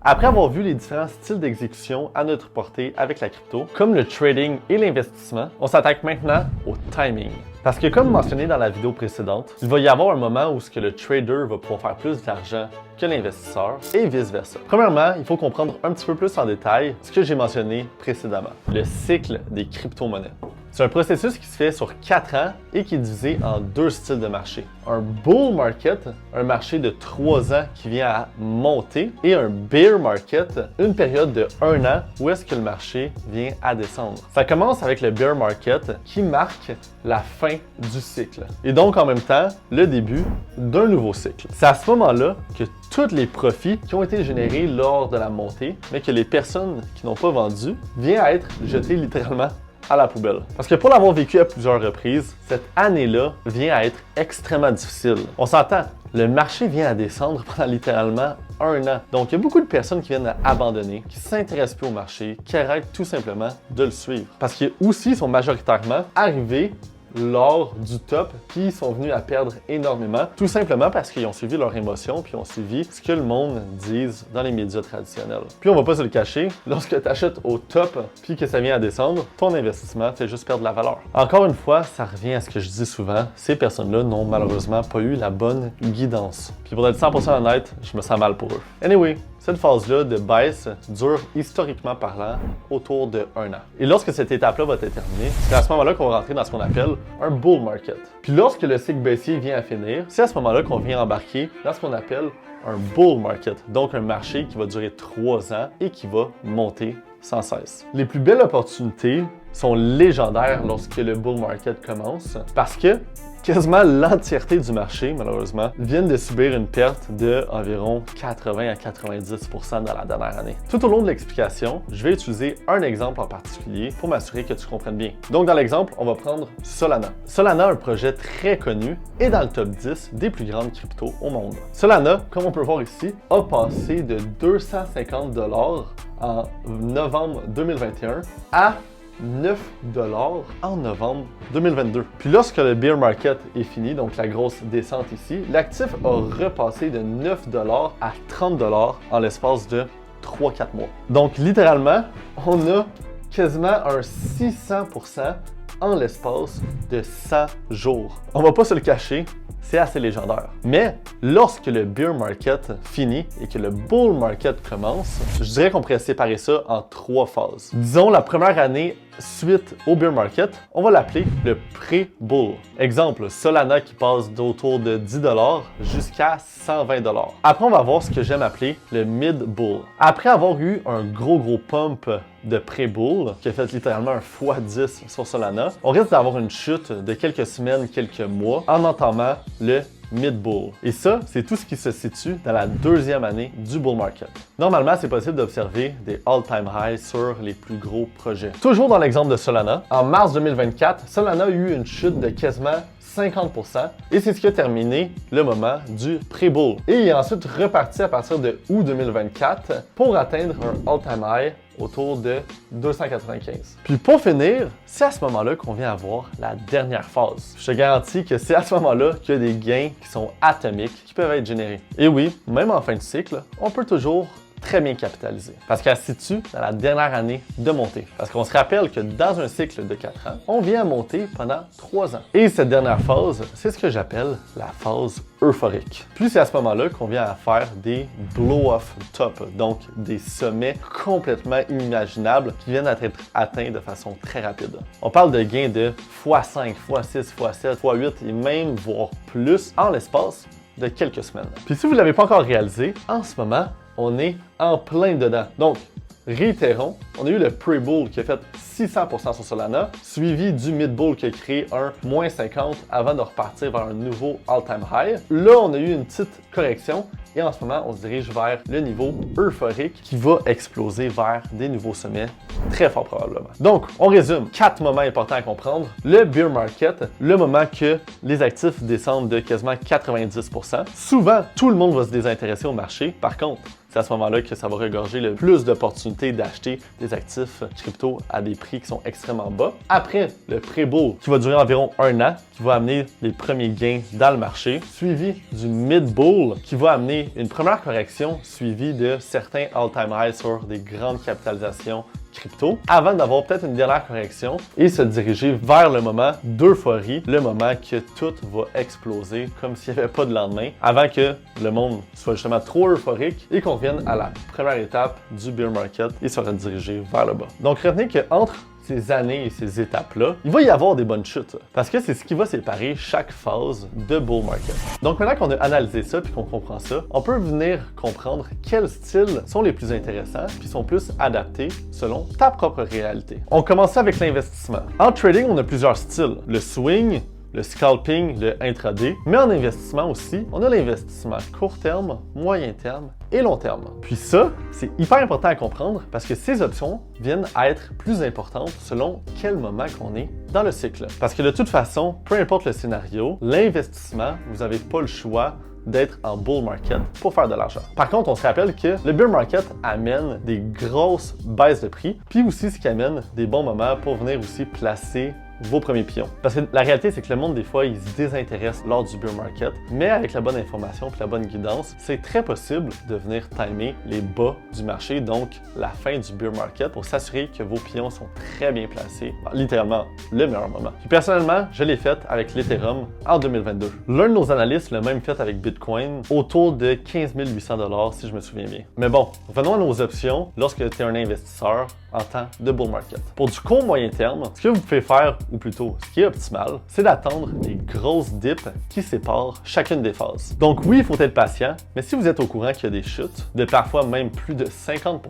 Après avoir vu les différents styles d'exécution à notre portée avec la crypto, comme le trading et l'investissement, on s'attaque maintenant au timing. Parce que comme mentionné dans la vidéo précédente, il va y avoir un moment où le trader va pouvoir faire plus d'argent que l'investisseur et vice-versa. Premièrement, il faut comprendre un petit peu plus en détail ce que j'ai mentionné précédemment, le cycle des crypto-monnaies. C'est un processus qui se fait sur 4 ans et qui est divisé en 2 styles de marché. Un bull market, un marché de 3 ans qui vient à monter, et un bear market, une période de 1 an où est-ce que le marché vient à descendre. Ça commence avec le bear market qui marque la fin du cycle et donc en même temps le début d'un nouveau cycle. C'est à ce moment-là que tous les profits qui ont été générés lors de la montée, mais que les personnes qui n'ont pas vendu, viennent à être jetés littéralement à la poubelle. Parce que pour l'avoir vécu à plusieurs reprises, cette année-là vient à être extrêmement difficile. On s'entend, le marché vient à descendre pendant littéralement 1 an. Donc, il y a beaucoup de personnes qui viennent à abandonner, qui ne s'intéressent plus au marché, qui arrêtent tout simplement de le suivre. Parce qu'ils aussi sont majoritairement arrivés lors du top, puis ils sont venus à perdre énormément, tout simplement parce qu'ils ont suivi leurs émotions, puis ont suivi ce que le monde dise dans les médias traditionnels. Puis on va pas se le cacher, lorsque tu achètes au top, puis que ça vient à descendre, ton investissement fait juste perdre de la valeur. Encore une fois, ça revient à ce que je dis souvent, ces personnes-là n'ont malheureusement pas eu la bonne guidance. Puis pour être 100% honnête, je me sens mal pour eux. Anyway, cette phase-là de baisse dure historiquement parlant autour de 1 an. Et lorsque cette étape-là va être terminée, c'est à ce moment-là qu'on va rentrer dans ce qu'on appelle un bull market. Puis lorsque le cycle baissier vient à finir, c'est à ce moment-là qu'on vient embarquer dans ce qu'on appelle un bull market, donc un marché qui va durer 3 ans et qui va monter sans cesse. Les plus belles opportunités sont légendaires lorsque le bull market commence parce que quasiment l'entièreté du marché, malheureusement, viennent de subir une perte de environ 80 à 90% dans la dernière année. Tout au long de l'explication, je vais utiliser un exemple en particulier pour m'assurer que tu comprennes bien. Donc dans l'exemple, on va prendre Solana. Solana, un projet très connu, est dans le top 10 des plus grandes cryptos au monde. Solana, comme on peut voir ici, a passé de 250 $ en novembre 2021 à 9 $ en novembre 2022. Puis lorsque le bear market est fini, donc la grosse descente ici, l'actif a repassé de 9 $ à 30 $ en l'espace de 3-4 mois. Donc littéralement, on a quasiment un 600% en l'espace de 100 jours. On va pas se le cacher, c'est assez légendaire. Mais lorsque le bear market finit et que le bull market commence, je dirais qu'on pourrait séparer ça en 3 phases. Disons la première année suite au bear market, on va l'appeler le pré-bull. Exemple, Solana qui passe d'autour de 10 $ jusqu'à 120 $. Après, on va voir ce que j'aime appeler le mid-bull. Après avoir eu un gros pump de pré-bull, qui a fait littéralement un x10 sur Solana, on risque d'avoir une chute de quelques semaines, quelques mois, en entamant le mid-bull. Et ça, c'est tout ce qui se situe dans la 2e année du bull market. Normalement, c'est possible d'observer des all-time highs sur les plus gros projets. Toujours dans l'exemple de Solana, en mars 2024, Solana a eu une chute de quasiment 50% et c'est ce qui a terminé le moment du pré-bull. Et il est ensuite reparti à partir de août 2024 pour atteindre un all-time high autour de 295. Puis pour finir, c'est à ce moment-là qu'on vient avoir la dernière phase. Je te garantis que c'est à ce moment-là qu'il y a des gains qui sont atomiques qui peuvent être générés. Et oui, même en fin de cycle, on peut toujours très bien capitalisée parce qu'elle se situe dans la dernière année de montée. Parce qu'on se rappelle que dans un cycle de 4 ans, on vient à monter pendant 3 ans. Et cette dernière phase, c'est ce que j'appelle la phase euphorique. Puis c'est à ce moment-là qu'on vient à faire des blow-off top, donc des sommets complètement inimaginables qui viennent à être atteints de façon très rapide. On parle de gains de x5, x6, x7, x8 et même voire plus en l'espace de quelques semaines. Puis si vous ne l'avez pas encore réalisé, en ce moment, on est en plein dedans. Donc, réitérons, on a eu le pre-bull qui a fait 600% sur Solana, suivi du mid-bull qui a créé un moins 50 avant de repartir vers un nouveau all-time high. Là, on a eu une petite correction et en ce moment, on se dirige vers le niveau euphorique qui va exploser vers des nouveaux sommets très fort probablement. Donc, on résume 4 moments importants à comprendre. Le bear market, le moment que les actifs descendent de quasiment 90%. Souvent, tout le monde va se désintéresser au marché. Par contre, c'est à ce moment-là que ça va regorger le plus d'opportunités d'acheter des des actifs crypto à des prix qui sont extrêmement bas. Après, le pré-bull qui va durer environ un an, qui va amener les premiers gains dans le marché, suivi du mid-bull qui va amener une première correction suivie de certains all-time highs sur des grandes capitalisations crypto, avant d'avoir peut-être une dernière correction et se diriger vers le moment d'euphorie, le moment que tout va exploser comme s'il n'y avait pas de lendemain, avant que le monde soit justement trop euphorique et qu'on revienne à la première étape du bear market et se rediriger vers le bas. Donc retenez qu'entre ces années et ces étapes-là, il va y avoir des bonnes chutes parce que c'est ce qui va séparer chaque phase de bull market. Donc maintenant qu'on a analysé ça puis qu'on comprend ça, on peut venir comprendre quels styles sont les plus intéressants puis sont plus adaptés selon ta propre réalité. On commence avec l'investissement. En trading, on a plusieurs styles. Le swing, le scalping, le intraday, mais en investissement aussi, on a l'investissement court terme, moyen terme et long terme. Puis ça, c'est hyper important à comprendre parce que ces options viennent à être plus importantes selon quel moment qu'on est dans le cycle. Parce que de toute façon, peu importe le scénario, l'investissement, vous n'avez pas le choix d'être en bull market pour faire de l'argent. Par contre, on se rappelle que le bear market amène des grosses baisses de prix, puis aussi ce qui amène des bons moments pour venir aussi placer vos premiers pions. Parce que la réalité, c'est que le monde, des fois, il se désintéresse lors du bear market, mais avec la bonne information et la bonne guidance, c'est très possible de venir timer les bas du marché, donc la fin du bear market, pour s'assurer que vos pions sont très bien placés, littéralement le meilleur moment. Puis personnellement, je l'ai fait avec l'Ethereum en 2022. L'un de nos analystes l'a même fait avec Bitcoin, autour de 15 800 $ si je me souviens bien. Mais bon, revenons à nos options lorsque tu es un investisseur en temps de bull market. Pour du court moyen terme, ce que vous pouvez faire, ou plutôt ce qui est optimal, c'est d'attendre les grosses dips qui séparent chacune des phases. Donc oui, il faut être patient, mais si vous êtes au courant qu'il y a des chutes, de parfois même plus de 50%,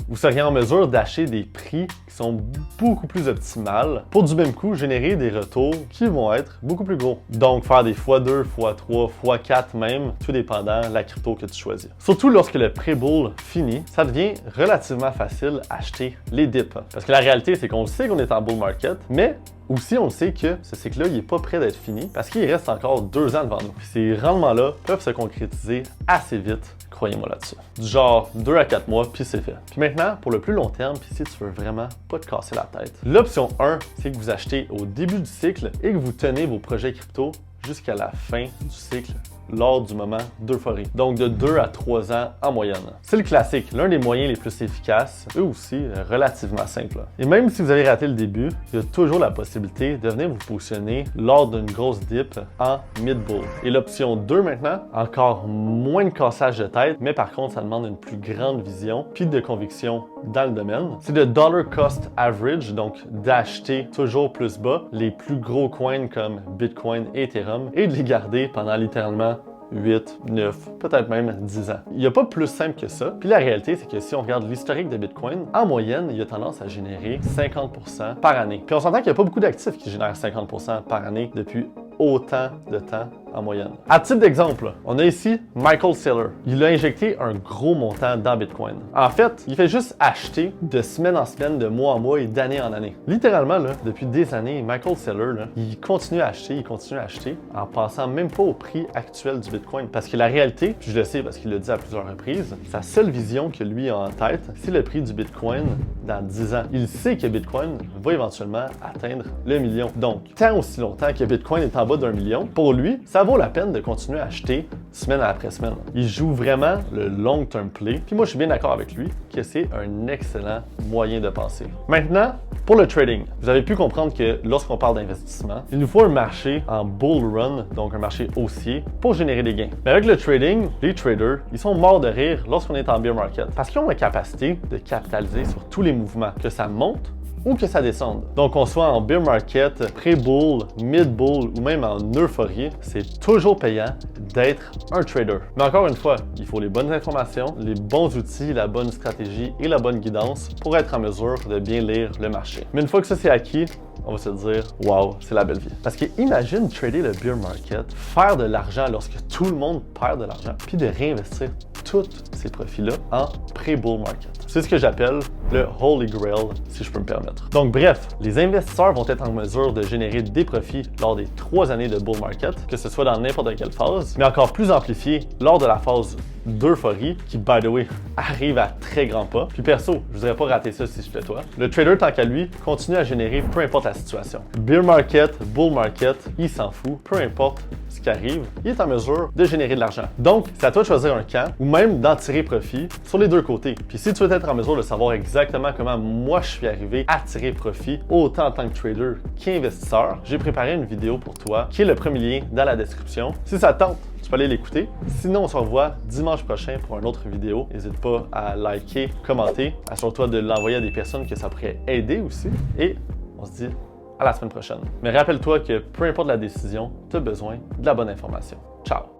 vous seriez en mesure d'acheter des prix qui sont beaucoup plus optimales pour du même coup générer des retours qui vont être beaucoup plus gros. Donc faire des x2, x3, x4 même, tout dépendant de la crypto que tu choisis. Surtout lorsque le pré-bull finit, ça devient relativement facile d'acheter les dips. Parce que la réalité, c'est qu'on sait qu'on est en bull market, mais aussi, on sait que ce cycle-là, il n'est pas prêt d'être fini parce qu'il reste encore 2 ans devant nous. Puis ces rendements-là peuvent se concrétiser assez vite, croyez-moi là-dessus. Du genre 2 à 4 mois, puis c'est fait. Puis maintenant, pour le plus long terme, puis si tu veux vraiment pas te casser la tête, l'option 1, c'est que vous achetez au début du cycle et que vous tenez vos projets crypto jusqu'à la fin du cycle lors du moment d'euphorie. Donc de 2 à 3 ans en moyenne. C'est le classique, l'un des moyens les plus efficaces, eux aussi relativement simple. Et même si vous avez raté le début, il y a toujours la possibilité de venir vous positionner lors d'une grosse dip en mid-bull. Et l'option 2 maintenant, encore moins de cassage de tête, mais par contre ça demande une plus grande vision puis de conviction dans le domaine. C'est le dollar cost average, donc d'acheter toujours plus bas les plus gros coins comme Bitcoin et Ethereum et de les garder pendant littéralement 8, 9, peut-être même 10 ans. Il n'y a pas plus simple que ça. Puis la réalité, c'est que si on regarde l'historique de Bitcoin, en moyenne, il a tendance à générer 50% par année. Puis on s'entend qu'il n'y a pas beaucoup d'actifs qui génèrent 50% par année depuis autant de temps en moyenne. À titre d'exemple, on a ici Michael Saylor. Il a injecté un gros montant dans Bitcoin. En fait, il fait juste acheter de semaine en semaine, de mois en mois et d'année en année. Littéralement, là, depuis des années, Michael Saylor, là, il continue à acheter en passant même pas au prix actuel du Bitcoin. Parce que la réalité, puis je le sais parce qu'il l'a dit à plusieurs reprises, sa seule vision que lui a en tête, c'est le prix du Bitcoin dans 10 ans. Il sait que Bitcoin va éventuellement atteindre le million. Donc, tant aussi longtemps que Bitcoin est en bas d'1 million, pour lui, ça vaut la peine de continuer à acheter semaine après semaine. Il joue vraiment le long-term play. Puis moi, je suis bien d'accord avec lui que c'est un excellent moyen de penser. Maintenant, pour le trading, vous avez pu comprendre que lorsqu'on parle d'investissement, il nous faut un marché en bull run, donc un marché haussier, pour générer des gains. Mais avec le trading, les traders, ils sont morts de rire lorsqu'on est en bear market parce qu'ils ont la capacité de capitaliser sur tous les mouvements, que ça monte ou que ça descende. Donc, qu'on soit en bear market, pré-bull, mid-bull ou même en euphorie, c'est toujours payant d'être un trader. Mais encore une fois, il faut les bonnes informations, les bons outils, la bonne stratégie et la bonne guidance pour être en mesure de bien lire le marché. Mais une fois que ça c'est acquis, on va se dire « Wow, c'est la belle vie ». Parce que imagine trader le bear market, faire de l'argent lorsque tout le monde perd de l'argent, puis de réinvestir tous ces profits-là en pré-bull market. C'est ce que j'appelle le Holy Grail, si je peux me permettre. Donc bref, les investisseurs vont être en mesure de générer des profits lors des 3 années de bull market, que ce soit dans n'importe quelle phase, mais encore plus amplifié lors de la phase d'euphorie, qui, by the way, arrive à très grands pas. Puis perso, je voudrais pas rater ça si je fais toi. Le trader, tant qu'à lui, continue à générer peu importe la situation. Bear market, bull market, il s'en fout, peu importe ce qui arrive, il est en mesure de générer de l'argent. Donc, c'est à toi de choisir un camp ou même d'en tirer profit sur les deux côtés. Puis si tu veux être en mesure de savoir exactement comment moi je suis arrivé à tirer profit, autant en tant que trader qu'investisseur, j'ai préparé une vidéo pour toi qui est le premier lien dans la description. Si ça te tente, tu peux aller l'écouter. Sinon, on se revoit dimanche prochain pour une autre vidéo. N'hésite pas à liker, commenter. Assure-toi de l'envoyer à des personnes que ça pourrait aider aussi. Et on se dit à la semaine prochaine. Mais rappelle-toi que peu importe la décision, tu as besoin de la bonne information. Ciao!